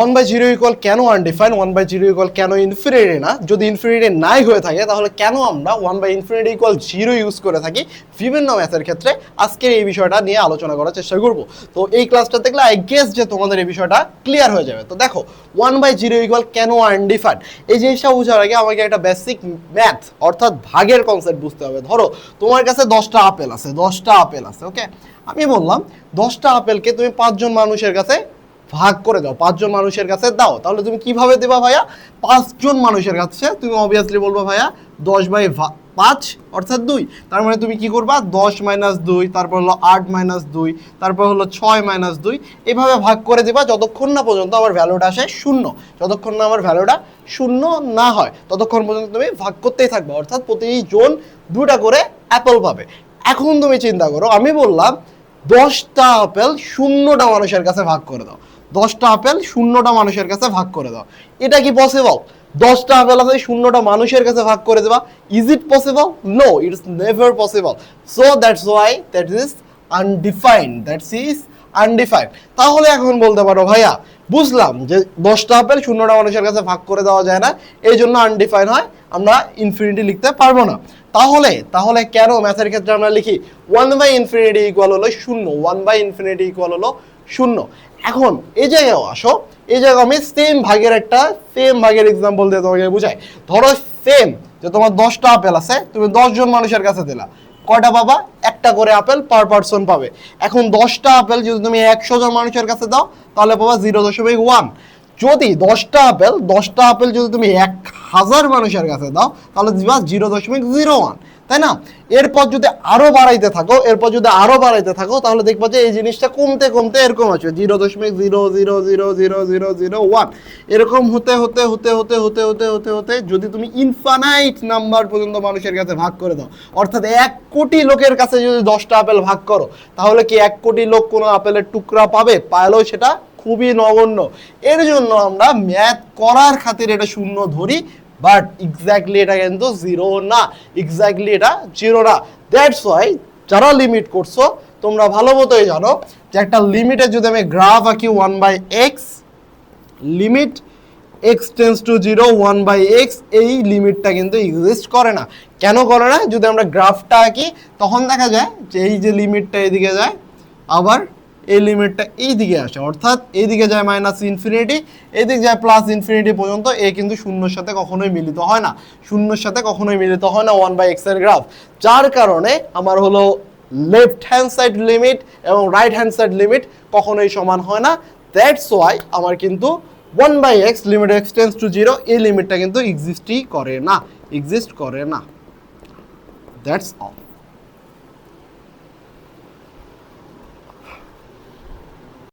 1/0 equal কেন undefined, 1/0 equal কেন infinity না, যদি ইনফিনিটি নাই হয়ে থাকে তাহলে কেন আমরা 1/∞ ইকুয়াল 0 ইউজ করে থাকি বিভিন্ন ম্যাথের ক্ষেত্রে, আজকের এই বিষয়টা নিয়ে আলোচনা করার চেষ্টা করব। তো এই ক্লাসটা দেখলে আই গেস যে তোমাদের এই বিষয়টা ক্লিয়ার হয়ে যাবে। তো দেখো 1/0 ইকুয়াল কেন আনডিফাইন, এই জিনিসটা বোঝার আগে আমাকে একটা বেসিক ম্যাথ অর্থাৎ ভাগের কনসেপ্ট বুঝতে হবে। ধরো তোমার কাছে 10টা আপেল আছে, 10টা আপেল আছে, ওকে। আমি বললাম 10টা আপেলকে তুমি 5 জন মানুষের কাছে ভাগ করে দাও, 5 জন মানুষের কাছে দাও। তাহলে তুমি কিভাবে দেবা ভাইয়া? 5 জন মানুষের কাছে তুমি অবভিয়াসলি বলবো ভাইয়া 10/5 অর্থাৎ 2। তার মানে তুমি কি করবা? 10 - 2, তারপর হলো 8 - 2, তারপর হলো 6 - 2, এভাবে ভাগ করে দিবা যতক্ষণ না পর্যন্ত আমার ভ্যালুটা আসে 0। যতক্ষণ না আমার ভ্যালুটা 0 না হয় ততক্ষণ পর্যন্ত তুমি ভাগ করতেই থাকবে, অর্থাৎ প্রতিজন 2টা করে অ্যাপেল পাবে। এখন তুমি চিন্তা করো, আমি বললাম 10টা আপেল 0টা মানুষের কাছে ভাগ করে দাও, 10টা আপেল 0টা মানুষের কাছে ভাগ করে দাও। এটা কি পসিবল? 10টা আপেল আছে 0টা মানুষের কাছে ভাগ করে দেবা, is it possible? No, it's never possible. So that's why that is undefined, that's is undefined. তাহলে এখন বলতে পারো ভাইয়া বুঝলাম যে 10টা আপেল 0টা মানুষের কাছে ভাগ করে দেওয়া যায় না, এই জন্য আনডিফাইন হয়, আমরা ইনফিনিটি লিখতে পারবো না। তাহলে কেন ম্যাথের ক্ষেত্রে আমরা লিখি 1/∞ ইকুয়াল হলো 0, 1/∞ ইকুয়াল হলো 0। এখন এই জায়গায় আসো, এই জায়গায় আমি সেম ভাগের এক্সাম্পল দিয়ে তোমাকে বুঝাই। ধরো সেম যে তোমার 10টা আপেল আছে, তুমি 10 জন মানুষের কাছে দিলা, কয়টা পাবা? একটা করে আপেল পার পারসন পাবে। এখন 10টা আপেল যদি তুমি 100 জন মানুষের কাছে দাও তাহলে পাবা 0.1। যদি 10টা আপেল যদি তুমি 1000 মানুষের কাছে দাও তাহলে দিবা 0.01, তাই না? এরপর যদি আরো বাড়াইতে থাকো তাহলে দেখবা যে এই জিনিসটা কমতে কমতে এরকম আসবে 0.0000001, এরকম হতে হতে হতে হতে হতে হতে হতে হতে যদি তুমি ইনফাইনাইট নাম্বার পর্যন্ত মানুষের কাছে ভাগ করে দাও, অর্থাৎ 1 কোটি লোকের কাছে যদি 10টা আপেল ভাগ করো তাহলে কি 1 কোটি লোক কোনো আপেলের টুকরা পাবে? পাইলেও সেটা খুবই নগণ্য। এর জন্য আমরা ম্যাথ করার খাতিরে এটা 0 ধরি, বাট এক্স্যাক্টলি এটা কিন্তু 0 না, এক্স্যাক্টলি এটা 0 না। দ্যাটস ওয়াই যারা লিমিট করছো তোমরা ভালো মতোই জানো যে একটা লিমিটে যদি আমি গ্রাফ আঁকি 1/x, limit x tends to 0, 1/x, এই লিমিটটা কিন্তু এক্সিস্ট করে না। কেন করে না? যদি আমরা গ্রাফটা আঁকি তখন দেখা যায় যে এই যে লিমিটটা এদিকে যায়, আবার এই লিমিটটা এই দিকে আসে, অর্থাৎ এইদিকে যায় -∞, এইদিকে যায় +∞ পর্যন্ত। এ কিন্তু শূন্যর সাথে কখনোই মিলিত হয় না, 1/x এর গ্রাফ। যার কারণে আমার হলো লেফট হ্যান্ড সাইড লিমিট এবং রাইট হ্যান্ড সাইড লিমিট কখনোই সমান হয় না। দ্যাটস ওয়াই আমার কিন্তু 1/x limit x tends to 0 এই লিমিটটা কিন্তু এক্সিস্ট করে না। That's all.